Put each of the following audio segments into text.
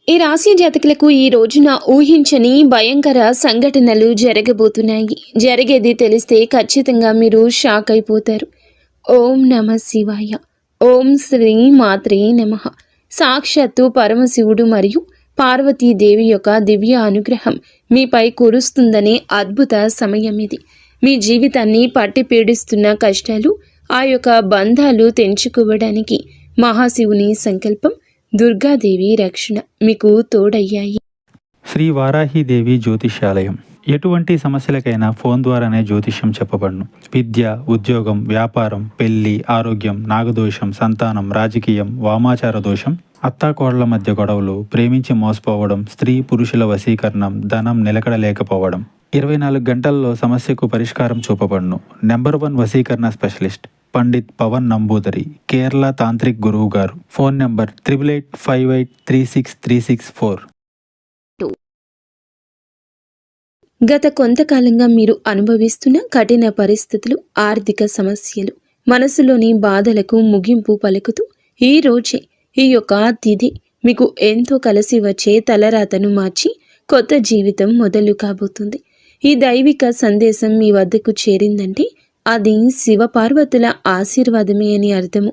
ఈ రాశి జాతకులకు ఈ రోజున ఊహించని భయంకర సంఘటనలు జరగబోతున్నాయి. జరిగేది తెలిస్తే ఖచ్చితంగా మీరు షాక్ అయిపోతారు. ఓం నమ శివాయ. ఓం శ్రీ మాత్రే నమః. సాక్షాత్తు పరమశివుడు మరియు పార్వతీదేవి యొక్క దివ్య అనుగ్రహం మీపై కురుస్తుందనే అద్భుత సమయం ఇది. మీ జీవితాన్ని పట్టి పీడిస్తున్న కష్టాలు, ఆ యొక్క బంధాలు తెంచుకోవడానికి మహాశివుని సంకల్పం, దుర్గాదేవి రక్షణ మీకు తోడయ్యాయి. శ్రీ వారాహిదేవి జ్యోతిష్యాలయం. ఎటువంటి సమస్యలకైనా ఫోన్ ద్వారానే జ్యోతిష్యం చెప్పబడును. విద్య, ఉద్యోగం, వ్యాపారం, పెళ్లి, ఆరోగ్యం, నాగదోషం, సంతానం, రాజకీయం, వామాచార దోషం, అత్తాకోడళ్ల మధ్య గొడవలు, ప్రేమించి మోసపోవడం, స్త్రీ పురుషుల వశీకరణం, ధనం నిలకడలేకపోవడం. 24 గంటల్లో సమస్యకు పరిష్కారం చూపబడును. నెంబర్ 1 వశీకరణ స్పెషలిస్ట్ పండిత్ పవన్ నంబూదరి, కేరళ తాంత్రిక్ గురువు గారు. Phone number 8858363634. గత కొంతకాలంగా మీరు అనుభవిస్తున్న కఠిన పరిస్థితులు, ఆర్థిక సమస్యలు, మనసులోని బాధలకు ముగింపు పలుకుతూ ఈ రోజే ఈ యొక్క తిథి మీకు ఎంతో కలిసి వచ్చే తలరాతను మార్చి కొత్త జీవితం మొదలు కాబోతుంది. ఈ దైవిక సందేశం మీ వద్దకు చేరిందంటే అది శివపార్వతుల ఆశీర్వాదమే అని అర్థము.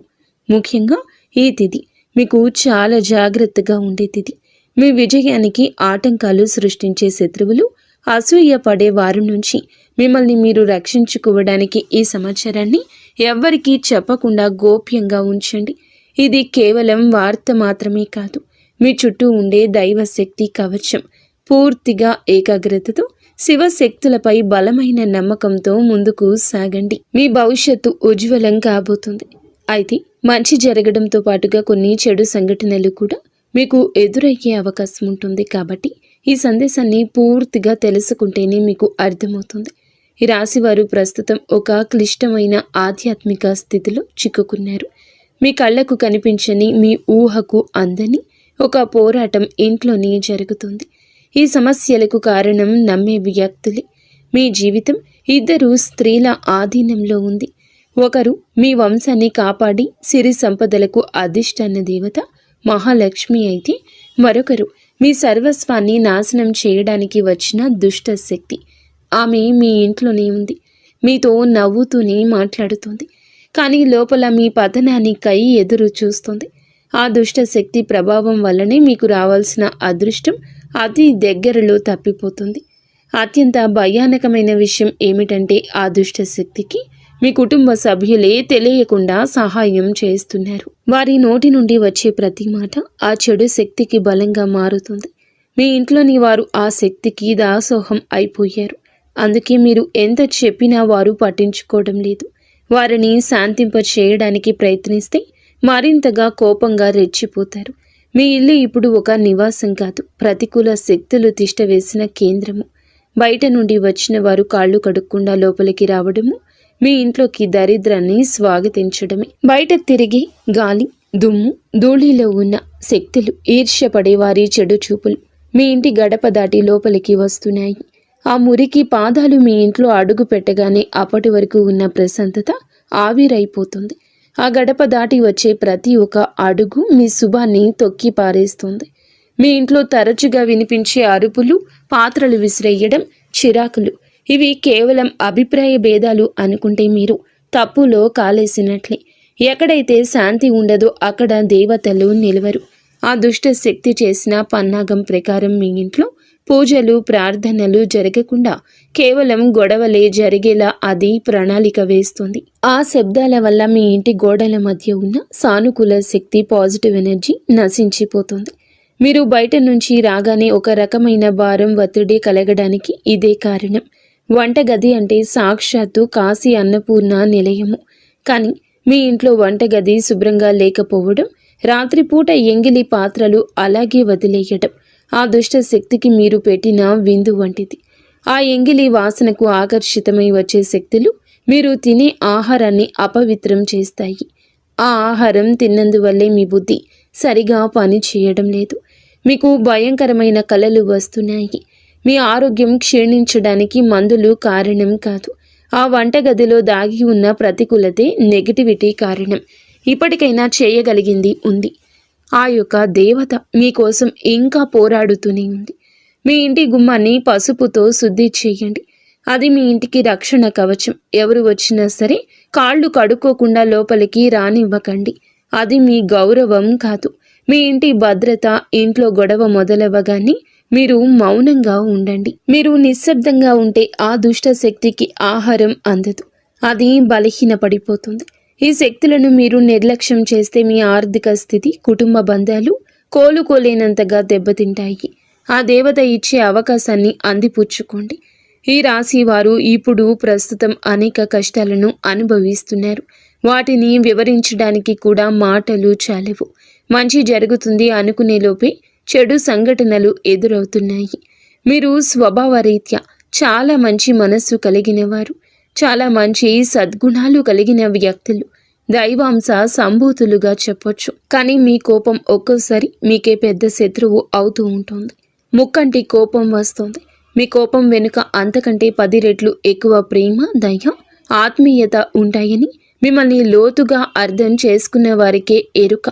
ముఖ్యంగా ఈ తిథి మీకు చాలా జాగ్రత్తగా ఉండే తిథి. మీ విజయానికి ఆటంకాలు సృష్టించే శత్రువులు, అసూయ పడే వారి నుంచి మిమ్మల్ని మీరు రక్షించుకోవడానికి ఈ సమాచారాన్ని ఎవ్వరికీ చెప్పకుండా గోప్యంగా ఉంచండి. ఇది కేవలం వార్త మాత్రమే కాదు, మీ చుట్టూ ఉండే దైవశక్తి కవచం. పూర్తిగా ఏకాగ్రతతో శివశక్తులపై బలమైన నమ్మకంతో ముందుకు సాగండి. మీ భవిష్యత్తు ఉజ్వలం కాబోతుంది. అయితే మంచి జరగడంతో పాటుగా కొన్ని చెడు సంఘటనలు కూడా మీకు ఎదురయ్యే అవకాశం ఉంటుంది. కాబట్టి ఈ సందేశాన్ని పూర్తిగా తెలుసుకుంటేనే మీకు అర్థమవుతుంది. ఈ రాశివారు ప్రస్తుతం ఒక క్లిష్టమైన ఆధ్యాత్మిక స్థితిలో చిక్కుకున్నారు. మీ కళ్ళకు కనిపించని, మీ ఊహకు అందని ఒక పోరాటం ఇంట్లోనే జరుగుతుంది. ఈ సమస్యలకు కారణం నమ్మే వ్యక్తులే. మీ జీవితం 2 స్త్రీల ఆధీనంలో ఉంది. ఒకరు మీ వంశాన్ని కాపాడి సిరి సంపదలకు అధిష్టాన దేవత మహాలక్ష్మి అయితే, మరొకరు మీ సర్వస్వాన్ని నాశనం చేయడానికి వచ్చిన దుష్ట శక్తి. ఆమె మీ ఇంట్లోనే ఉంది, మీతో నవ్వుతూనే మాట్లాడుతుంది, కానీ లోపల మీ పతనానికై ఎదురు చూస్తుంది. ఆ దుష్ట శక్తి ప్రభావం వల్లనే మీకు రావాల్సిన అదృష్టం అతి దగ్గరలో తప్పిపోతుంది. అత్యంత భయానకమైన విషయం ఏమిటంటే ఆ దుష్ట శక్తికి మీ కుటుంబ సభ్యులే తెలియకుండా సహాయం చేస్తున్నారు. వారి నోటి నుండి వచ్చే ప్రతి మాట ఆ చెడు శక్తికి బలంగా మారుతుంది. మీ ఇంట్లోని వారు ఆ శక్తికి దాసోహం అయిపోయారు. అందుకే మీరు ఎంత చెప్పినా వారు పట్టించుకోవడం లేదు. వారిని శాంతింప చేయడానికి ప్రయత్నిస్తే మరింతగా కోపంగా రెచ్చిపోతారు. మీ ఇల్లు ఇప్పుడు ఒక నివాసం కాదు, ప్రతికూల శక్తులు తిష్టవేసిన కేంద్రము. బయట నుండి వచ్చిన వారు కాళ్ళు కడుక్కుండా లోపలికి రావడము మీ ఇంట్లోకి దరిద్రాన్ని స్వాగతించడమే. బయట తిరిగి గాలి, దుమ్ము, ధూళిలో ఉన్న శక్తులు, ఈర్ష్యపడే వారి చెడు చూపులు మీ ఇంటి గడప దాటి లోపలికి వస్తున్నాయి. ఆ మురికి పాదాలు మీ ఇంట్లో అడుగు పెట్టగానే అప్పటి వరకు ఉన్న ప్రశాంతత ఆవిరైపోతుంది. ఆ గడప దాటి వచ్చే ప్రతి ఒక్క అడుగు మీ శుభాన్ని తొక్కి పారేస్తుంది. మీ ఇంట్లో తరచుగా వినిపించే అరుపులు, పాత్రలు విసిరేయడం, చిరాకులు, ఇవి కేవలం అభిప్రాయ భేదాలు అనుకుంటే మీరు తప్పులో కాలేసినట్లే. ఎక్కడైతే శాంతి ఉండదో అక్కడ దేవతలు నిలవరు. ఆ దుష్ట శక్తి చేసిన పన్నాగం ప్రకారం మీ ఇంట్లో పూజలు, ప్రార్థనలు జరగకుండా కేవలం గొడవలే జరిగేలా అది ప్రణాళిక వేస్తుంది. ఆ శబ్దాల వల్ల మీ ఇంటి గోడల మధ్య ఉన్న సానుకూల శక్తి, పాజిటివ్ ఎనర్జీ నశించిపోతుంది. మీరు బయట నుంచి రాగానే ఒక రకమైన భారం, ఒత్తిడి కలగడానికి ఇదే కారణం. వంటగది అంటే సాక్షాత్తు కాశీ అన్నపూర్ణ నిలయము. కానీ మీ ఇంట్లో వంటగది శుభ్రంగా లేకపోవడం, రాత్రిపూట ఎంగిలి పాత్రలు అలాగే వదిలేయడం ఆ దుష్ట శక్తికి మీరు పెట్టిన విందు వంటిది. ఆ ఎంగిలి వాసనకు ఆకర్షితమై వచ్చే శక్తులు మీరు తినే ఆహారాన్ని అపవిత్రం చేస్తాయి. ఆ ఆహారం తిన్నందువల్లే మీ బుద్ధి సరిగా పని చేయడం లేదు. మీకు భయంకరమైన కలలు వస్తున్నాయి. మీ ఆరోగ్యం క్షీణించడానికి మందులు కారణం కాదు. ఆ వంటగదిలో దాగి ఉన్న ప్రతికూలతే, నెగిటివిటీ కారణం. ఇప్పటికైనా చేయగలిగింది ఉంది. ఆ యొక్క దేవత మీకోసం ఇంకా పోరాడుతూనే ఉంది. మీ ఇంటి గుమ్మాన్ని పసుపుతో శుద్ధి చేయండి. అది మీ ఇంటికి రక్షణ కవచం. ఎవరు వచ్చినా సరే కాళ్ళు కడుక్కోకుండా లోపలికి రానివ్వకండి. అది మీ గౌరవం కాదు, మీ ఇంటి భద్రత. ఇంట్లో గొడవ మొదలవ్వగానే మీరు మౌనంగా ఉండండి. మీరు నిశ్శబ్దంగా ఉంటే ఆ దుష్ట శక్తికి ఆహారం అందదు, అది బలహీనపడిపోతుంది. ఈ శక్తులను మీరు నిర్లక్ష్యం చేస్తే మీ ఆర్థిక స్థితి, కుటుంబ బంధాలు కోలుకోలేనంతగా దెబ్బతింటాయి. ఆ దేవత ఇచ్చే అవకాశాన్ని అందిపుచ్చుకోండి. ఈ రాశి వారు ఇప్పుడు ప్రస్తుతం అనేక కష్టాలను అనుభవిస్తున్నారు. వాటిని వివరించడానికి కూడా మాటలు చాలవు. మంచి జరుగుతుంది అనుకునేలోపే చెడు సంఘటనలు ఎదురవుతున్నాయి. మీరు స్వభావరీత్యా చాలా మంచి మనస్సు కలిగిన వారు, చాలా మంచి సద్గుణాలు కలిగిన వ్యక్తులు, దైవాంశ సంభూతులుగా చెప్పొచ్చు. కానీ మీ కోపం ఒక్కోసారి మీకే పెద్ద శత్రువు అవుతూ ఉంటుంది. ముక్కంటి కోపం వస్తుంది. మీ కోపం వెనుక అంతకంటే 10 రెట్లు ఎక్కువ ప్రేమ, దయ, ఆత్మీయత ఉంటాయని మిమ్మల్ని లోతుగా అర్థం చేసుకున్న వారికే ఎరుక.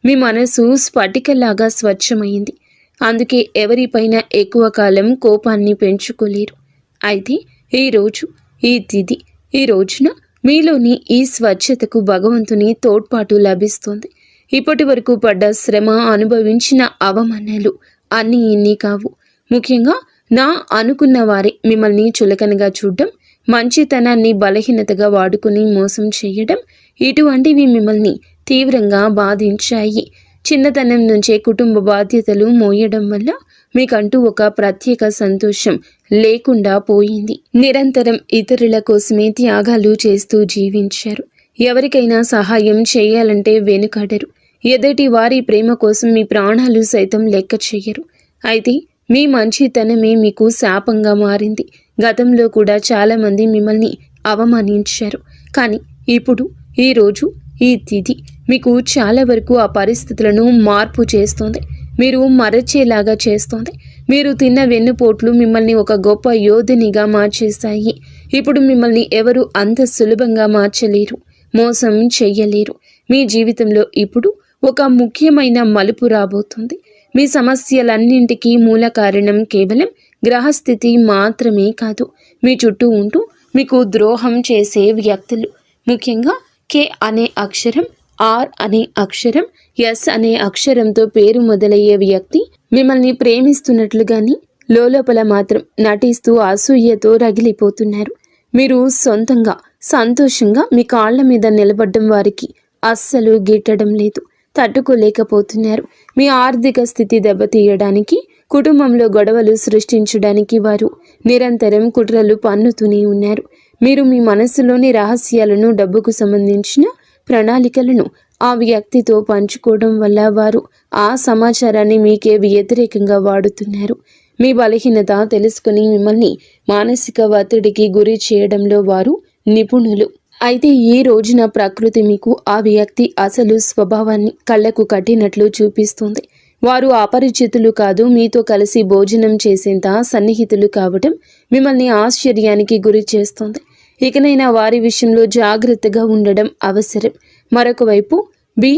మీ మనసు స్ఫటికలాగా స్వచ్ఛమైంది. అందుకే ఎవరిపైన ఎక్కువ కాలం కోపాన్ని పెంచుకోలేరు. అయితే ఈరోజు ఈ తిథి, ఈ రోజున మీలోని ఈ స్వచ్ఛతకు భగవంతుని తోడ్పాటు లభిస్తుంది. ఇప్పటి వరకు పడ్డ శ్రమ, అనుభవించిన అవమానాలు అన్నీ ఇన్ని కావు. ముఖ్యంగా నా అనుకున్న వారే మిమ్మల్ని చులకనగా చూడడం, మంచితనాన్ని బలహీనతగా వాడుకుని మోసం చేయడం, ఇటువంటివి మిమ్మల్ని తీవ్రంగా బాధించాయి. చిన్నతనం నుంచే కుటుంబ బాధ్యతలు మోయడం వల్ల మీకంటూ ఒక ప్రత్యేక సంతోషం లేకుండా పోయింది. నిరంతరం ఇతరుల కోసమే త్యాగాలు చేస్తూ జీవించారు. ఎవరికైనా సహాయం చేయాలంటే వెనుకాడరు. ఎదుటి వారి ప్రేమ కోసం మీ ప్రాణాలు సైతం లెక్క చేయరు. అయితే మీ మంచితనమే మీకు శాపంగా మారింది. గతంలో కూడా చాలామంది మిమ్మల్ని అవమానించారు. కానీ ఇప్పుడు, ఈరోజు, ఈ తిథి మీకు చాలా వరకు ఆ పరిస్థితులను మార్పు చేస్తుంది. మీరు మరచేలాగా చేస్తుంది. మీరు తిన్న వెన్నుపోట్లు మిమ్మల్ని ఒక గొప్ప యోధునిగా మార్చేస్తాయి. ఇప్పుడు మిమ్మల్ని ఎవరు అంత సులభంగా మార్చలేరు, మోసం చెయ్యలేరు. మీ జీవితంలో ఇప్పుడు ఒక ముఖ్యమైన మలుపు రాబోతుంది. మీ సమస్యలన్నింటికీ మూల కారణం కేవలం గ్రహస్థితి మాత్రమే కాదు, మీ చుట్టూ ఉంటూ మీకు ద్రోహం చేసే వ్యక్తులు. ముఖ్యంగా కే అనే అక్షరం, ఆర్ అనే అక్షరం, ఎస్ అనే అక్షరంతో పేరు మొదలయ్యే వ్యక్తి మిమ్మల్ని ప్రేమిస్తున్నట్లుగాని లోపల మాత్రం నటిస్తూ అసూయతో రగిలిపోతున్నారు. మీరు సొంతంగా సంతోషంగా మీ కాళ్ల మీద నిలబడ్డం వారికి అస్సలు గిట్టడం లేదు, తట్టుకోలేకపోతున్నారు. మీ ఆర్థిక స్థితి దెబ్బతీయడానికి, కుటుంబంలో గొడవలు సృష్టించడానికి వారు నిరంతరం కుట్రలు పన్నుతూనే ఉన్నారు. మీరు మీ మనస్సులోని రహస్యాలను, డబ్బుకు సంబంధించిన ప్రణాళికలను ఆ వ్యక్తితో పంచుకోవడం వల్ల వారు ఆ సమాచారాన్ని మీకే వ్యతిరేకంగా వాడుతున్నారు. మీ బలహీనత తెలుసుకుని మిమ్మల్ని మానసిక ఒత్తిడికి గురి చేయడంలో వారు నిపుణులు. అయితే ఈ రోజున ప్రకృతి మీకు ఆ వ్యక్తి అసలు స్వభావాన్ని కళ్ళకు కట్టినట్లు చూపిస్తుంది. వారు అపరిచితులు కాదు, మీతో కలిసి భోజనం చేసేంత సన్నిహితులు కావడం మిమ్మల్ని ఆశ్చర్యానికి గురి చేస్తుంది. ఇకనైనా వారి విషయంలో జాగ్రత్తగా ఉండడం అవసరం. మరొక వైపు బి,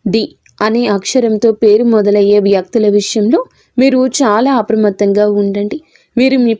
డి అనే అక్షరంతో పేరు మొదలయ్యే వ్యక్తుల విషయంలో మీరు చాలా అప్రమత్తంగా ఉండండి. వీరు మీ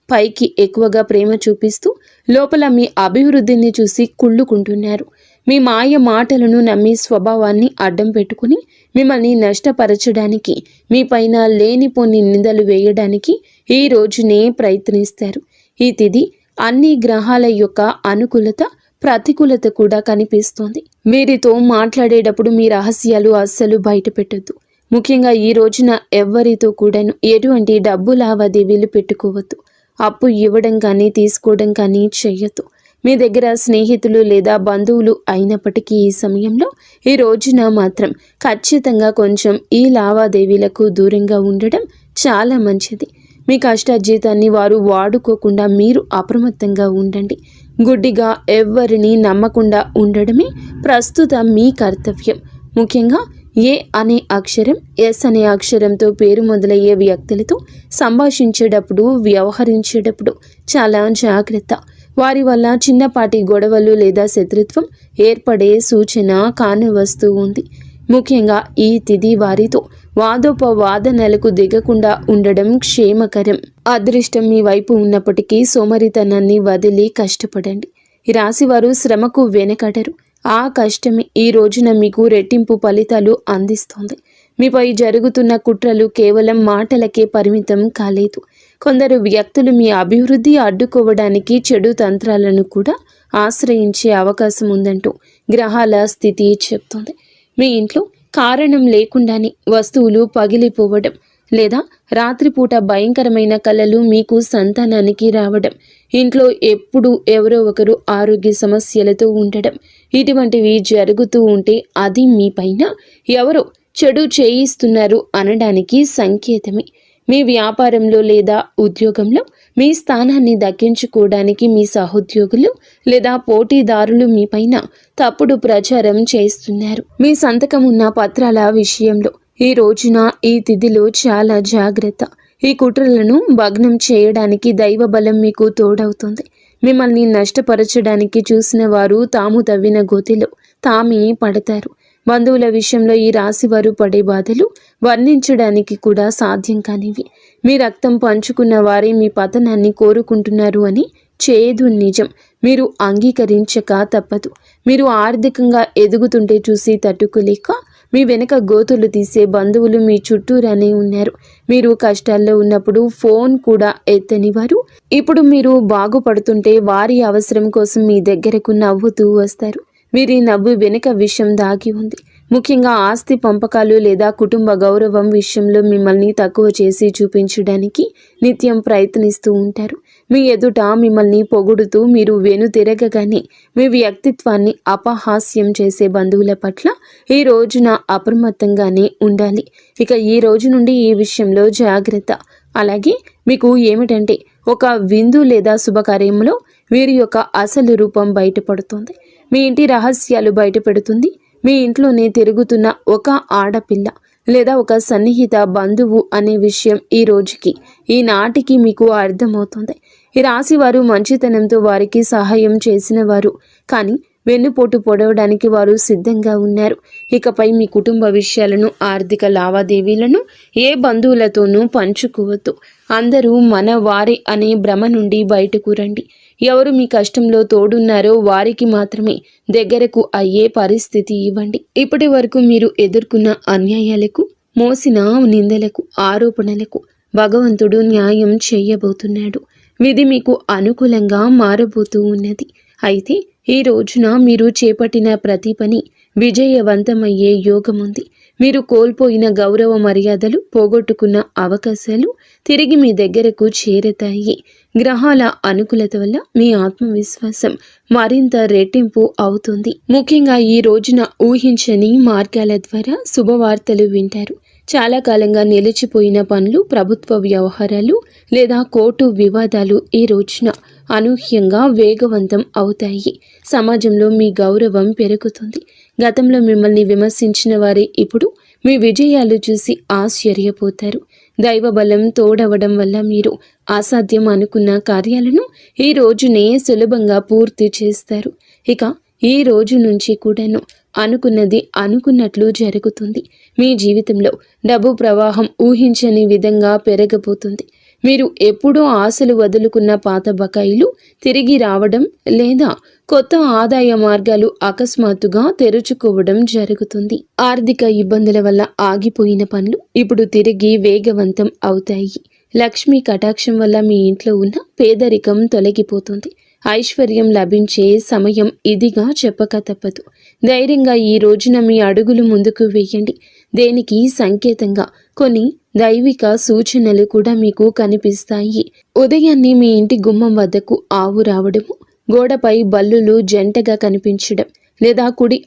పైకి ఎక్కువగా ప్రేమ చూపిస్తూ లోపల మీ అభివృద్ధిని చూసి కుళ్ళుకుంటున్నారు. మీ మాయ మాటలను నమ్మి స్వభావాన్ని అడ్డం పెట్టుకుని మిమ్మల్ని నష్టపరచడానికి, మీ పైన లేనిపోని నిందలు వేయడానికి ఈ రోజునే ప్రయత్నిస్తారు. ఈ తిథి అన్ని గ్రహాల యొక్క అనుకూలత, ప్రతికూలత కూడా కనిపిస్తోంది. వీరితో మాట్లాడేటప్పుడు మీ రహస్యాలు అస్సలు బయట పెట్టొద్దు. ముఖ్యంగా ఈ రోజున ఎవ్వరితో కూడాను ఎటువంటి డబ్బు లావాదేవీలు పెట్టుకోవద్దు. అప్పు ఇవ్వడం కానీ తీసుకోవడం కానీ చెయ్యొద్దు. మీ దగ్గర స్నేహితులు లేదా బంధువులు అయినప్పటికీ ఈ సమయంలో, ఈ రోజున మాత్రం ఖచ్చితంగా కొంచెం ఈ లావాదేవీలకు దూరంగా ఉండడం చాలా మంచిది. మీ కష్టార్జితాన్ని వారు వాడుకోకుండా మీరు అప్రమత్తంగా ఉండండి. గుడ్డిగా ఎవ్వరిని నమ్మకుండా ఉండడమే ప్రస్తుతం మీ కర్తవ్యం. ముఖ్యంగా ఏ అనే అక్షరం, ఎస్ అనే అక్షరంతో పేరు మొదలయ్యే వ్యక్తులతో సంభాషించేటప్పుడు, వ్యవహరించేటప్పుడు చాలా జాగ్రత్త. వారి వల్ల చిన్నపాటి గొడవలు లేదా శత్రుత్వం ఏర్పడే సూచన కానవస్తూ ఉంది. ముఖ్యంగా ఈ తిథి వారితో వాదోపవాదనలకు దిగకుండా ఉండడం క్షేమకరం. అదృష్టం మీ వైపు ఉన్నప్పటికీ సోమరితనాన్ని వదిలి కష్టపడండి. ఈ రాశివారు శ్రమకు వెనకడరు. ఆ కష్టమే ఈ రోజున మీకు రెట్టింపు ఫలితాలు అందిస్తోంది. మీపై జరుగుతున్న కుట్రలు కేవలం మాటలకే పరిమితం కాలేదు. కొందరు వ్యక్తులు మీ అభివృద్ధి అడ్డుకోవడానికి చెడు తంత్రాలను కూడా ఆశ్రయించే అవకాశం ఉందంటూ గ్రహాల స్థితి చెప్తోంది. మీ ఇంట్లో కారణం లేకుండానే వస్తువులు పగిలిపోవడం లేదా రాత్రిపూట భయంకరమైన కలలు మీకు సంతానానికి రావడం, ఇంట్లో ఎప్పుడు ఎవరో ఒకరు ఆరోగ్య సమస్యలతో ఉండడం, ఇటువంటివి జరుగుతూ ఉంటే అది మీ పైన ఎవరో చెడు చేయిస్తున్నారు అనడానికి సంకేతమే. మీ వ్యాపారంలో లేదా ఉద్యోగంలో మీ స్థానాన్ని దక్కించుకోవడానికి మీ సహోద్యోగులు లేదా పోటీదారులు మీ పైన తప్పుడు ప్రచారం చేస్తున్నారు. మీ సంతకం ఉన్న పత్రాల విషయంలో ఈ రోజున ఈ తిథిలో చాలా జాగ్రత్త. ఈ కుట్రలను భగ్నం చేయడానికి దైవ బలం మీకు తోడవుతుంది. మిమ్మల్ని నష్టపరచడానికి చూసిన వారు తాము తవ్విన గోతిలో తామే పడతారు. బంధువుల విషయంలో ఈ రాశివారు పడే బాధలు వర్ణించడానికి కూడా సాధ్యం కానివి. మీ రక్తం పంచుకున్న వారే మీ పతనాన్ని కోరుకుంటున్నారు అని చేదు నిజం. మీరు అంగీకరించక తప్పదు. మీరు ఆర్థికంగా ఎదుగుతుంటే చూసి తట్టుకోలేక మీ వెనక గోతులు తీసే బంధువులు మీ చుట్టూరానే ఉన్నారు. మీరు కష్టాల్లో ఉన్నప్పుడు ఫోన్ కూడా ఎత్తని వారు ఇప్పుడు మీరు బాగుపడుతుంటే వారి అవసరం కోసం మీ దగ్గరకు నవ్వుతూ వస్తారు. వీరి నవ్వు వెనుక విషయం దాగి ఉంది. ముఖ్యంగా ఆస్తి పంపకాలు లేదా కుటుంబ గౌరవం విషయంలో మిమ్మల్ని తక్కువ చేసి చూపించడానికి నిత్యం ప్రయత్నిస్తూ ఉంటారు. మీ ఎదుట మిమ్మల్ని పొగుడుతూ మీరు వెనుతిరగగానే మీ వ్యక్తిత్వాన్ని అపహాస్యం చేసే బంధువుల పట్ల ఈ రోజున అప్రమత్తంగానే ఉండాలి. ఇక ఈ రోజు నుండి ఈ విషయంలో జాగ్రత్త. అలాగే మీకు ఏమిటంటే ఒక విందు లేదా శుభకార్యంలో వీరి యొక్క అసలు రూపం బయటపడుతుంది. మీ ఇంటి రహస్యాలు బయటపెడుతుంది. మీ ఇంట్లోనే తిరుగుతున్న ఒక ఆడపిల్ల లేదా ఒక సన్నిహిత బంధువు అనే విషయం ఈ రోజుకి ఈనాటికి మీకు అర్థమవుతుంది. ఈ రాశి వారు మంచితనంతో వారికి సహాయం చేసిన వారు, కానీ వెన్నుపోటు పొడవడానికి వారు సిద్ధంగా ఉన్నారు. ఇకపై మీ కుటుంబ విషయాలను, ఆర్థిక లావాదేవీలను ఏ బంధువులతోనూ పంచుకోవద్దు. అందరూ మన వారే అనే భ్రమ నుండి బయటకు రండి. ఎవరు మీ కష్టంలో తోడున్నారో వారికి మాత్రమే దగ్గరకు అయ్యే పరిస్థితి ఇవ్వండి. ఇప్పటి వరకు మీరు ఎదుర్కొన్న అన్యాయాలకు, మోసిన నిందలకు, ఆరోపణలకు భగవంతుడు న్యాయం చేయబోతున్నాడు. విధి మీకు అనుకూలంగా మారబోతూ ఉన్నది. అయితే ఈ రోజున మీరు చేపట్టిన ప్రతి పని విజయవంతమయ్యే యోగముంది. మీరు కోల్పోయిన గౌరవ మర్యాదలు, పోగొట్టుకున్న అవకాశాలు తిరిగి మీ దగ్గరకు చేరతాయి. గ్రహాల అనుకూలత వల్ల మీ ఆత్మవిశ్వాసం మరింత రెట్టింపు అవుతుంది. ముఖ్యంగా ఈ రోజున ఊహించని మార్గాల ద్వారా శుభవార్తలు వింటారు. చాలా కాలంగా నిలిచిపోయిన పనులు, ప్రభుత్వ వ్యవహారాలు లేదా కోర్టు వివాదాలు ఈ రోజున అనూహ్యంగా వేగవంతం అవుతాయి. సమాజంలో మీ గౌరవం పెరుగుతుంది. గతంలో మిమ్మల్ని విమర్శించిన వారే ఇప్పుడు మీ విజయాలు చూసి ఆశ్చర్యపోతారు. దైవ బలం తోడవడం వల్ల మీరు అసాధ్యం అనుకున్న కార్యాలను ఈ రోజునే సులభంగా పూర్తి చేస్తారు. ఇక ఈ రోజు నుంచి కూడాను అనుకున్నది అనుకున్నట్లు జరుగుతుంది. మీ జీవితంలో డబ్బు ప్రవాహం ఊహించని విధంగా పెరగబోతుంది. మీరు ఎప్పుడూ ఆశలు వదులుకున్న పాత బకాయిలు తిరిగి రావడం లేదా కొత్త ఆదాయ మార్గాలు అకస్మాత్తుగా తెరుచుకోవడం జరుగుతుంది. ఆర్థిక ఇబ్బందుల వల్ల ఆగిపోయిన పనులు ఇప్పుడు తిరిగి వేగవంతం అవుతాయి. లక్ష్మీ కటాక్షం వల్ల మీ ఇంట్లో ఉన్న పేదరికం తొలగిపోతుంది. ఐశ్వర్యం లభించే సమయం ఇదిగా చెప్పక తప్పదు. ధైర్యంగా ఈ రోజున మీ అడుగులు ముందుకు వేయండి. దేనికి సంకేతంగా కొన్ని దైవిక సూచనలు కూడా మీకు కనిపిస్తాయి. ఉదయాన్నే మీ ఇంటి గుమ్మం వద్దకు ఆవు రావడము, గోడపై బల్లులు జంటగా కనిపించడం లేదా కుడి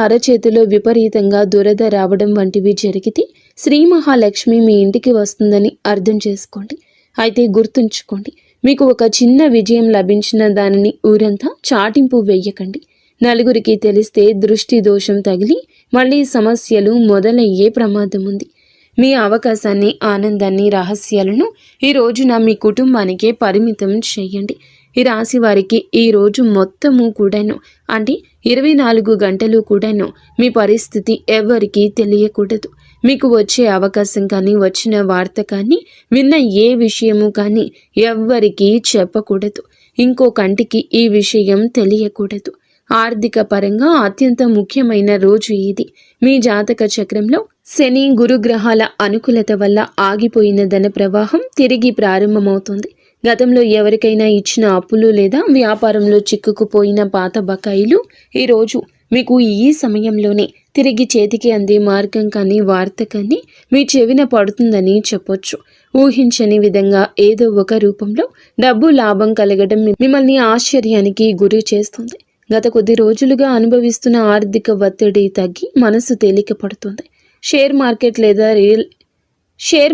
అరచేతిలో విపరీతంగా దురద రావడం వంటివి జరిగితే శ్రీ మహాలక్ష్మి మీ ఇంటికి వస్తుందని అర్థం చేసుకోండి. అయితే గుర్తుంచుకోండి, మీకు ఒక చిన్న విజయం లభించిన దానిని ఊరంతా చాటింపు వేయకండి. నలుగురికి తెలిస్తే దృష్టి దోషం తగిలి మళ్ళీ సమస్యలు మొదలయ్యే ప్రమాదం ఉంది. మీ అవకాశాన్ని, ఆనందాన్ని, రహస్యాలను ఈ రోజున మీ కుటుంబానికే పరిమితం చేయండి. ఈ రాశి వారికి ఈ రోజు మొత్తము కూడాను అంటే 24 గంటలు కూడాను మీ పరిస్థితి ఎవరికీ తెలియకూడదు. మీకు వచ్చే అవకాశం కానీ, వచ్చిన వార్త కానీ, విన్న ఏ విషయము కానీ ఎవ్వరికీ చెప్పకూడదు. ఇంకో కంటికి ఈ విషయం తెలియకూడదు. ఆర్థిక పరంగా అత్యంత ముఖ్యమైన రోజు ఇది. మీ జాతక చక్రంలో శని, గురుగ్రహాల అనుకూలత వల్ల ఆగిపోయిన ధన ప్రవాహం తిరిగి ప్రారంభమవుతుంది. గతంలో ఎవరికైనా ఇచ్చిన అప్పులు లేదా వ్యాపారంలో చిక్కుకుపోయిన పాత బకాయిలు ఈరోజు మీకు ఈ సమయంలోనే తిరిగి చేతికి అందే మార్గం కానీ, వార్త కానీ మీ చెవిన పడుతుందని చెప్పొచ్చు. ఊహించని విధంగా ఏదో ఒక రూపంలో డబ్బు లాభం కలగడం మిమ్మల్ని ఆశ్చర్యానికి గురి చేస్తుంది. గత కొద్ది రోజులుగా అనుభవిస్తున్న ఆర్థిక ఒత్తిడి తగ్గి మనసు తేలిక పడుతుంది. షేర్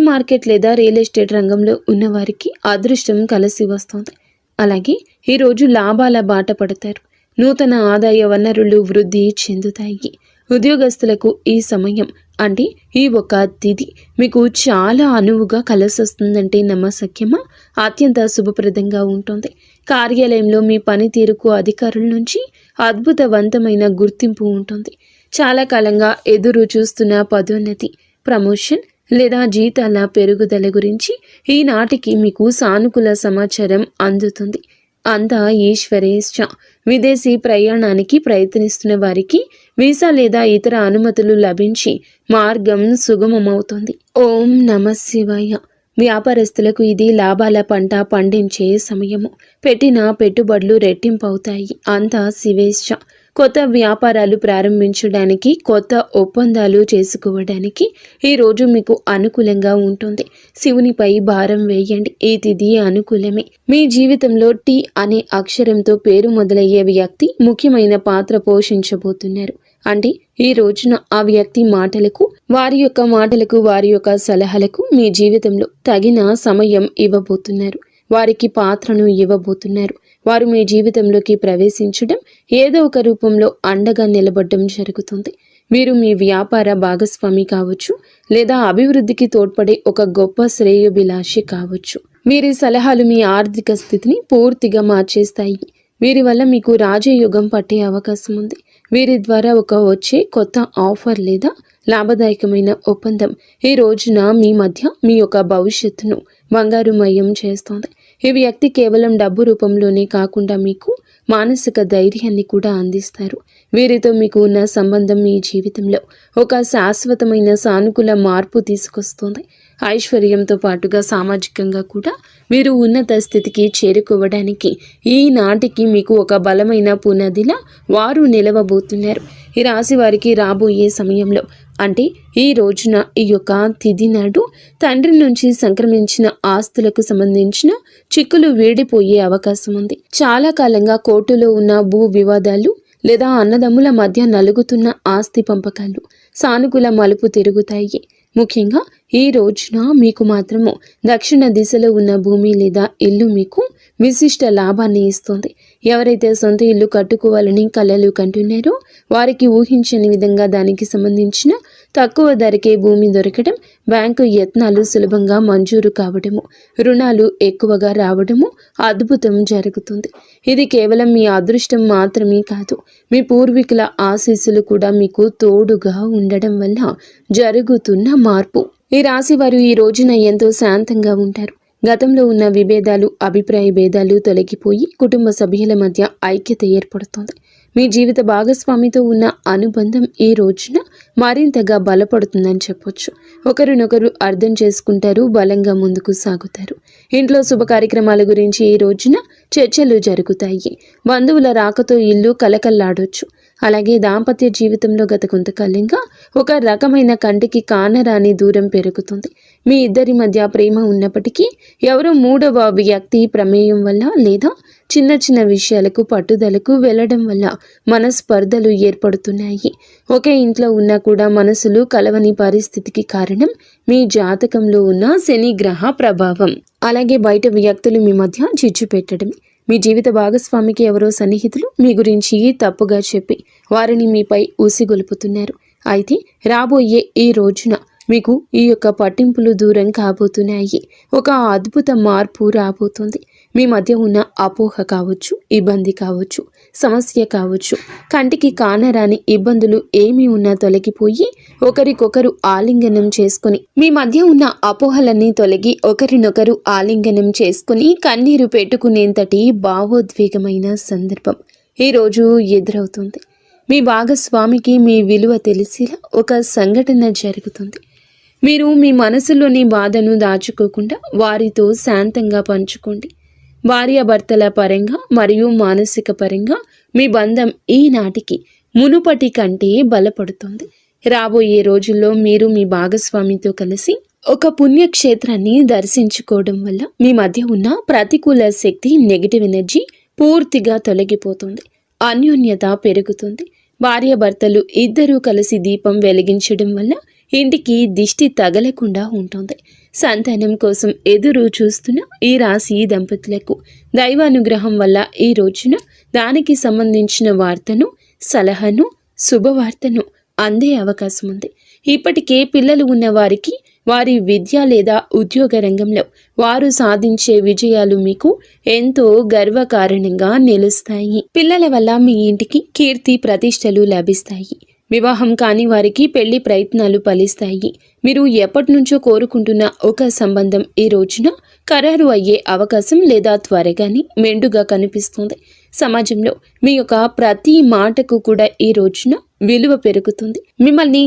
మార్కెట్ లేదా రియల్ ఎస్టేట్ రంగంలో ఉన్నవారికి అదృష్టం కలిసి వస్తుంది. అలాగే ఈరోజు లాభాల బాట పడతారు. నూతన ఆదాయ వనరులు వృద్ధి చెందుతాయి. ఉద్యోగస్తులకు ఈ సమయం అంటే ఈ ఒక తిథి మీకు చాలా అనువుగా కలిసొస్తుందంటే నమ్మశక్యమా? అత్యంత శుభప్రదంగా ఉంటుంది. కార్యాలయంలో మీ పనితీరుకు అధికారుల నుంచి అద్భుతవంతమైన గుర్తింపు ఉంటుంది. చాలా కాలంగా ఎదురు చూస్తున్న పదోన్నతి, ప్రమోషన్ లేదా జీతాల పెరుగుదల గురించి ఈనాటికి మీకు సానుకూల సమాచారం అందుతుంది. అంతా ఈశ్వరేచ్ఛ. విదేశీ ప్రయాణానికి ప్రయత్నిస్తున్న వారికి వీసా లేదా ఇతర అనుమతులు లభించి మార్గం సుగమమవుతుంది. ఓం నమ శివాయ. వ్యాపారస్తులకు ఇది లాభాల పంట పండించే సమయము. పెట్టిన పెట్టుబడులు రెట్టింపవుతాయి. అంతా శివేచ్ఛ. కొత్త వ్యాపారాలు ప్రారంభించడానికి, కొత్త ఒప్పందాలు చేసుకోవడానికి ఈరోజు మీకు అనుకూలంగా ఉంటుంది. శివునిపై భారం వేయండి. ఈ తిథి అనుకూలమే. మీ జీవితంలో టీ అనే అక్షరంతో పేరు మొదలయ్యే వ్యక్తి ముఖ్యమైన పాత్ర పోషించబోతున్నారు. అంటే ఈ రోజున ఆ వ్యక్తి మాటలకు, వారి యొక్క సలహాలకు మీ జీవితంలో తగిన సమయం ఇవ్వబోతున్నారు. వారికి పాత్రను ఇవ్వబోతున్నారు. వారు మీ జీవితంలోకి ప్రవేశించడం, ఏదో ఒక రూపంలో అండగా నిలబడడం జరుగుతుంది. వీరు మీ వ్యాపార భాగస్వామి కావచ్చు, లేదా అభివృద్ధికి తోడ్పడే ఒక గొప్ప శ్రేయోభిలాషి కావచ్చు. వీరి సలహాలు మీ ఆర్థిక స్థితిని పూర్తిగా మార్చేస్తాయి. వీరి వల్ల మీకు రాజయోగం పట్టే అవకాశం ఉంది. వీరి ద్వారా వచ్చే కొత్త ఆఫర్ లేదా లాభదాయకమైన ఒప్పందం ఈ రోజున మీ మధ్య మీ యొక్క భవిష్యత్తును బంగారుమయం చేస్తోంది. ఈ వ్యక్తి కేవలం డబ్బు రూపంలోనే కాకుండా మీకు మానసిక ధైర్యాన్ని కూడా అందిస్తారు. వీరితో మీకు ఉన్న సంబంధం మీ జీవితంలో ఒక శాశ్వతమైన సానుకూల మార్పు తీసుకొస్తుంది. ఐశ్వర్యంతో పాటుగా సామాజికంగా కూడా మీరు ఉన్నత స్థితికి చేరుకోవడానికి ఈనాటికి మీకు ఒక బలమైన పునాదిలా వారు నిలవబోతున్నారు. ఈ రాశి వారికి రాబోయే సమయంలో అంటే ఈ రోజున, ఈ యొక్క తిథి నాడు తండ్రి నుంచి సంక్రమించిన ఆస్తులకు సంబంధించిన చిక్కులు వీడిపోయే అవకాశం ఉంది. చాలా కాలంగా కోర్టులో ఉన్న భూ వివాదాలు లేదా అన్నదమ్ముల మధ్య నలుగుతున్న ఆస్తి పంపకాలు సానుకూల మలుపు తిరుగుతాయి. ముఖ్యంగా ఈ రోజున మీకు మాత్రము దక్షిణ దిశలో ఉన్న భూమి లేదా ఇల్లు మీకు విశిష్ట లాభాన్ని ఇస్తుంది. ఎవరైతే సొంత ఇల్లు కట్టుకోవాలని కలలు కంటున్నారో వారికి ఊహించని విధంగా దానికి సంబంధించిన తక్కువ ధరకే భూమి దొరకడం, బ్యాంకు యత్నాలు సులభంగా మంజూరు కావడము, రుణాలు ఎక్కువగా రావడము అద్భుతం జరుగుతుంది. ఇది కేవలం మీ అదృష్టం మాత్రమే కాదు, మీ పూర్వీకుల ఆశీస్సులు కూడా మీకు తోడుగా ఉండడం వల్ల జరుగుతున్న మార్పు. ఈ రాశి వారు ఈ రోజున ఎంతో శాంతంగా ఉంటారు. గతంలో ఉన్న విభేదాలు, అభిప్రాయ భేదాలు తొలగిపోయి కుటుంబ సభ్యుల మధ్య ఐక్యత ఏర్పడుతుంది. మీ జీవిత భాగస్వామితో ఉన్న అనుబంధం ఈ రోజున మరింతగా బలపడుతుందని చెప్పొచ్చు. ఒకరినొకరు అర్థం చేసుకుంటారు, బలంగా ముందుకు సాగుతారు. ఇంట్లో శుభ కార్యక్రమాల గురించి ఈ రోజున చర్చలు జరుగుతాయి. బంధువుల రాకతో ఇల్లు కలకల్లాడొచ్చు. అలాగే దాంపత్య జీవితంలో గత కొంతకాలంగా ఒక రకమైన కంటికి కానరాని దూరం పెరుగుతుంది. మీ ఇద్దరి మధ్య ప్రేమ ఉన్నప్పటికీ ఎవరో మూడవ వ్యక్తి ప్రమేయం వల్ల లేదా చిన్న చిన్న విషయాలకు పట్టుదలకు వెళ్ళడం వల్ల మనస్పర్ధలు ఏర్పడుతున్నాయి. ఒకే ఇంట్లో ఉన్నా కూడా మనసులు కలవని పరిస్థితికి కారణం మీ జాతకంలో ఉన్న శని గ్రహ ప్రభావం. అలాగే బయట వ్యక్తులు మీ మధ్య చిచ్చు పెట్టడం. మీ జీవిత భాగస్వామికి ఎవరో సన్నిహితులు మీ గురించి తప్పుగా చెప్పి వారిని మీపై ఊసిగొలుపుతున్నారు. అయితే రాబోయే ఈ రోజున మీకు ఈ యొక్క పట్టింపులు దూరం కాబోతున్నాయి. ఒక అద్భుత మార్పు రాబోతుంది. మీ మధ్య ఉన్న అపోహ కావచ్చు, ఇబ్బంది కావచ్చు, సమస్య కావచ్చు, కంటికి కానరాని ఇబ్బందులు ఏమీ ఉన్నా తొలగిపోయి ఒకరికొకరు ఆలింగనం చేసుకుని మీ మధ్య ఉన్న అపోహలన్నీ తొలగి ఒకరినొకరు ఆలింగనం చేసుకుని కన్నీరు పెట్టుకునేంతటి భావోద్వేగమైన సందర్భం ఈరోజు ఎదురవుతుంది. మీ భాగస్వామికి మీ విలువ తెలిసేలా ఒక సంఘటన జరుగుతుంది. మీరు మీ మనసులోని బాధను దాచుకోకుండా వారితో శాంతంగా పంచుకోండి. భార్యాభర్తల పరంగా మరియు మానసిక పరంగా మీ బంధం ఈనాటికి మునుపటి కంటే బలపడుతుంది. రాబోయే రోజుల్లో మీరు మీ భాగస్వామితో కలిసి ఒక పుణ్యక్షేత్రాన్ని దర్శించుకోవడం వల్ల మీ మధ్య ఉన్న ప్రతికూల శక్తి, నెగిటివ్ ఎనర్జీ పూర్తిగా తొలగిపోతుంది. అన్యోన్యత పెరుగుతుంది. భార్యాభర్తలు ఇద్దరూ కలిసి దీపం వెలిగించడం వల్ల ఇంటికి దిష్టి తగలకుండా ఉంటుంది. సంతానం కోసం ఎదురు చూస్తున్న ఈ రాశి దంపతులకు దైవానుగ్రహం వల్ల ఈ రోజున దానికి సంబంధించిన వార్తను, సలహాను, శుభవార్తను అందే అవకాశం ఉంది. ఇప్పటికే పిల్లలు ఉన్న వారికి వారి విద్య లేదా ఉద్యోగ రంగంలో వారు సాధించే విజయాలు మీకు ఎంతో గర్వకారణంగా నిలుస్తాయి. పిల్లల వల్ల మీ ఇంటికి కీర్తి ప్రతిష్టలు లభిస్తాయి. వివాహం కాని వారికి పెళ్లి ప్రయత్నాలు ఫలిస్తాయి. మీరు ఎప్పటి నుంచో కోరుకుంటున్న ఒక సంబంధం ఈ రోజున ఖరారు అయ్యే అవకాశం లేదా త్వరగానే మెండుగా కనిపిస్తుంది. సమాజంలో మీ యొక్క ప్రతి మాటకు కూడా ఈ రోజున విలువ పెరుగుతుంది. మిమ్మల్ని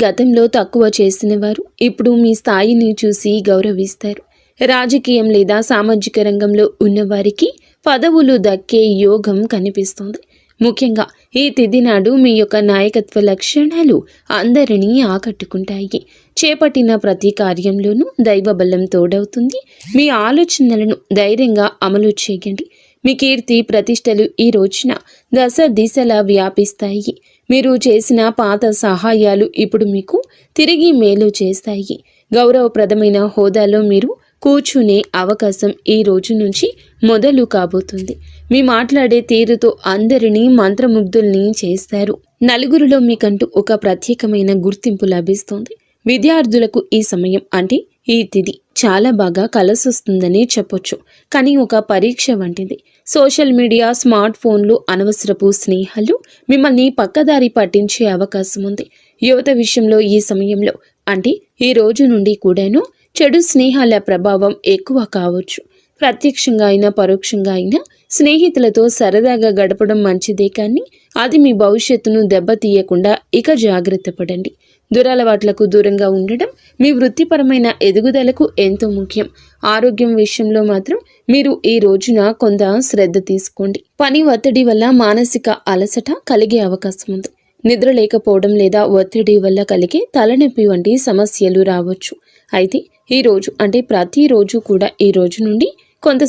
గతంలో తక్కువ చేసిన వారు ఇప్పుడు మీ స్థాయిని చూసి గౌరవిస్తారు. రాజకీయం లేదా సామాజిక రంగంలో ఉన్నవారికి పదవులు దక్కే యోగం కనిపిస్తుంది. ముఖ్యంగా ఈ తిథి నాడు మీ యొక్క నాయకత్వ లక్షణాలు అందరినీ ఆకట్టుకుంటాయి. చేపట్టిన ప్రతి కార్యంలోనూ దైవబలం తోడవుతుంది. మీ ఆలోచనలను ధైర్యంగా అమలు చేయండి. మీ కీర్తి ప్రతిష్టలు ఈ రోజున దశ దిశలా వ్యాపిస్తాయి. మీరు చేసిన పాత సహాయాలు ఇప్పుడు మీకు తిరిగి మేలు చేస్తాయి. గౌరవప్రదమైన హోదాలో మీరు కూర్చునే అవకాశం ఈ రోజు నుంచి మొదలు కాబోతుంది. మీ మాట్లాడే తీరుతో అందరినీ మంత్రముగ్ధుల్ని చేస్తారు. నలుగురిలో మీకంటూ ఒక ప్రత్యేకమైన గుర్తింపు లభిస్తుంది. విద్యార్థులకు ఈ సమయం అంటే ఈ తిథి చాలా బాగా కలసొస్తుందని చెప్పొచ్చు. కానీ ఒక పరీక్ష వంటిది. సోషల్ మీడియా, స్మార్ట్ ఫోన్లు, అనవసరపు స్నేహాలు మిమ్మల్ని పక్కదారి పట్టించే అవకాశం ఉంది. యువత విషయంలో ఈ సమయంలో అంటే ఈ రోజు నుండి కూడాను చెడు స్నేహాల ప్రభావం ఎక్కువ కావచ్చు. ప్రత్యక్షంగా అయినా పరోక్షంగా అయినా స్నేహితులతో సరదాగా గడపడం మంచిదే, కానీ అది మీ భవిష్యత్తును దెబ్బతీయకుండా ఇక జాగ్రత్త పడండి. దురలవాట్లకు దూరంగా ఉండడం మీ వృత్తిపరమైన ఎదుగుదలకు ఎంతో ముఖ్యం. ఆరోగ్యం విషయంలో మాత్రం మీరు ఈ రోజున కొంత శ్రద్ధ తీసుకోండి. పని ఒత్తిడి వల్ల మానసిక అలసట కలిగే అవకాశం ఉంది. నిద్ర లేకపోవడం లేదా ఒత్తిడి వల్ల కలిగే తలనొప్పి వంటి సమస్యలు రావచ్చు. అయితే ఈ రోజు అంటే ప్రతిరోజు కూడా ఈ రోజు నుండి కొంత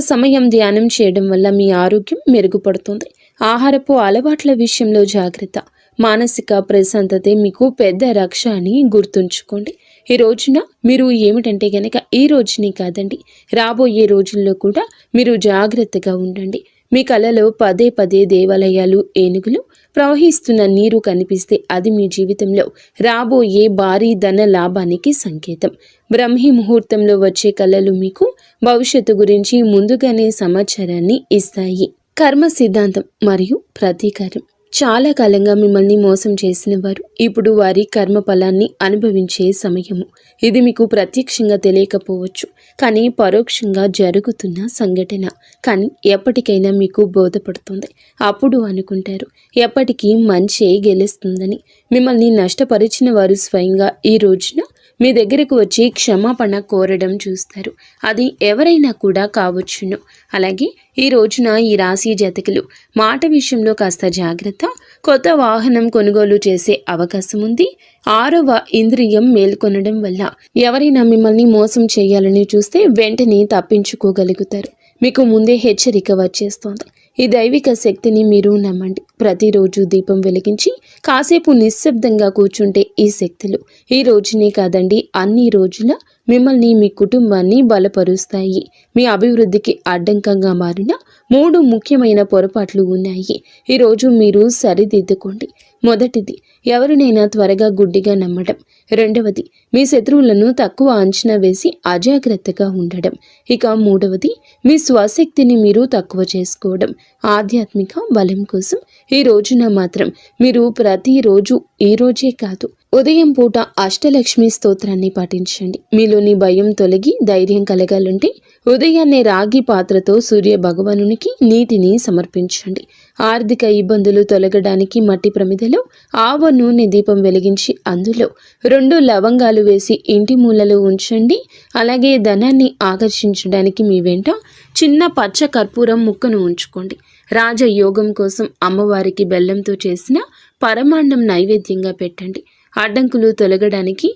సమయం ధ్యానం చేయడం వల్ల మీ ఆరోగ్యం మెరుగుపడుతుంది. ఆహారపు అలవాట్ల విషయంలో జాగ్రత్త. మానసిక ప్రశాంతతే మీకు పెద్ద రక్ష అని గుర్తుంచుకోండి. ఈ రోజున మీరు ఏమిటంటే గనక ఈ రోజుని కాదండి, రాబోయే రోజుల్లో కూడా మీరు జాగ్రత్తగా ఉండండి. మీ కలలో పదే పదే దేవాలయాలు, ఏనుగులు, ప్రవహిస్తున్న నీరు కనిపిస్తే అది మీ జీవితంలో రాబోయే భారీ ధన లాభానికి సంకేతం. బ్రహ్మీ ముహూర్తంలో వచ్చే కళలు మీకు భవిష్యత్తు గురించి ముందుగానే సమాచారాన్ని ఇస్తాయి. కర్మ సిద్ధాంతం మరియు ప్రతీకారం. చాలా కాలంగా మిమ్మల్ని మోసం చేసిన వారు ఇప్పుడు వారి కర్మ ఫలాన్ని అనుభవించే సమయము. ఇది మీకు ప్రత్యక్షంగా తెలియకపోవచ్చు, కానీ పరోక్షంగా జరుగుతున్న సంఘటన. కానీ ఎప్పటికైనా మీకు బోధపడుతుంది. అప్పుడు అనుకుంటారు ఎప్పటికీ మంచే గెలుస్తుందని. మిమ్మల్ని నష్టపరిచిన వారు స్వయంగా ఈ రోజున మీ దగ్గరకు వచ్చి క్షమాపణ కోరడం చూస్తారు. అది ఎవరైనా కూడా కావచ్చును. అలాగే ఈ రోజున ఈ రాశి జాతకులు మాట విషయంలో కాస్త జాగ్రత్త. కొత్త వాహనం కొనుగోలు చేసే అవకాశం ఉంది. 6వ ఇంద్రియం మేల్కొనడం వల్ల ఎవరైనా మిమ్మల్ని మోసం చేయాలని చూస్తే వెంటనే తప్పించుకోగలుగుతారు. మీకు ముందే హెచ్చరిక వచ్చేస్తోంది. ఈ దైవిక శక్తిని మీరు నమ్మండి. ప్రతిరోజు దీపం వెలిగించి కాసేపు నిశ్శబ్దంగా కూర్చుంటే ఈ శక్తులు ఈ రోజునే కాదండి, అన్ని రోజుల మిమ్మల్ని మీ కుటుంబాన్ని బలపరుస్తాయి. మీ అభివృద్ధికి అడ్డంకంగా మారిన 3 ముఖ్యమైన పొరపాట్లు ఉన్నాయి. ఈరోజు మీరు సరిదిద్దుకోండి. మొదటిది, ఎవరినైనా త్వరగా గుడ్డిగా నమ్మడం. రెండవది, మీ శత్రువులను తక్కువ అంచనా వేసి అజాగ్రత్తగా ఉండడం. ఇక మూడవది, మీ స్వశక్తిని మీరు తక్కువ చేసుకోవడం. ఆధ్యాత్మిక బలం కోసం ఈ రోజున మాత్రం మీరు ప్రతిరోజు, ఈ రోజే కాదు, ఉదయం పూట అష్టలక్ష్మి స్తోత్రాన్ని పాటించండి. మీలోని భయం తొలగి ధైర్యం కలగాలంటే ఉదయాన్నే రాగి పాత్రతో సూర్య భగవానునికి నీటిని సమర్పించండి. ఆర్థిక ఇబ్బందులు తొలగడానికి మట్టి ప్రమిదలో ఆవ నూనె దీపం వెలిగించి అందులో 2 లవంగాలు వేసి ఇంటి మూలలో ఉంచండి. అలాగే ధనాన్ని ఆకర్షించడానికి మీ వెంట చిన్న పచ్చ కర్పూరం ముక్కను ఉంచుకోండి. రాజయోగం కోసం అమ్మవారికి బెల్లంతో చేసిన పరమాన్నం నైవేద్యంగా పెట్టండి. అడ్డంకులు తొలగడానికి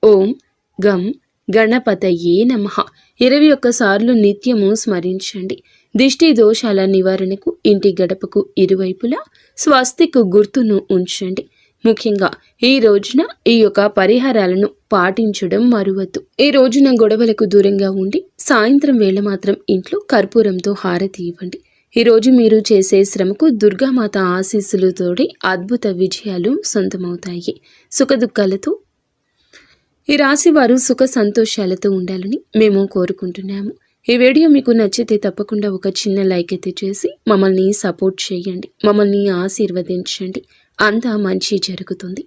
ఓం గం గణపతయే నమః 21 సార్లు నిత్యము స్మరించండి. దిష్టి దోషాల నివారణకు ఇంటి గడపకు ఇరువైపులా స్వస్తిక్ గుర్తును ఉంచండి. ముఖ్యంగా ఈ రోజున ఈ యొక్క పరిహారాలను పాటించడం మరువద్దు. ఈ రోజున గొడవలకు దూరంగా ఉండి సాయంత్రం వేళ మాత్రం ఇంట్లో కర్పూరంతో హారతి ఇవ్వండి. ఈరోజు మీరు చేసే శ్రమకు దుర్గామాత ఆశీస్సులతోటి అద్భుత విజయాలు సొంతమవుతాయి. సుఖదుఖాలతో ఈ రాశి వారు సుఖ సంతోషాలతో ఉండాలని మేము కోరుకుంటున్నాము. ఈ వీడియో మీకు నచ్చితే తప్పకుండా ఒక చిన్న లైక్ అయితే చేసి మమ్మల్ని సపోర్ట్ చేయండి. మమ్మల్ని ఆశీర్వదించండి. అంతా మంచి జరుగుతుంది.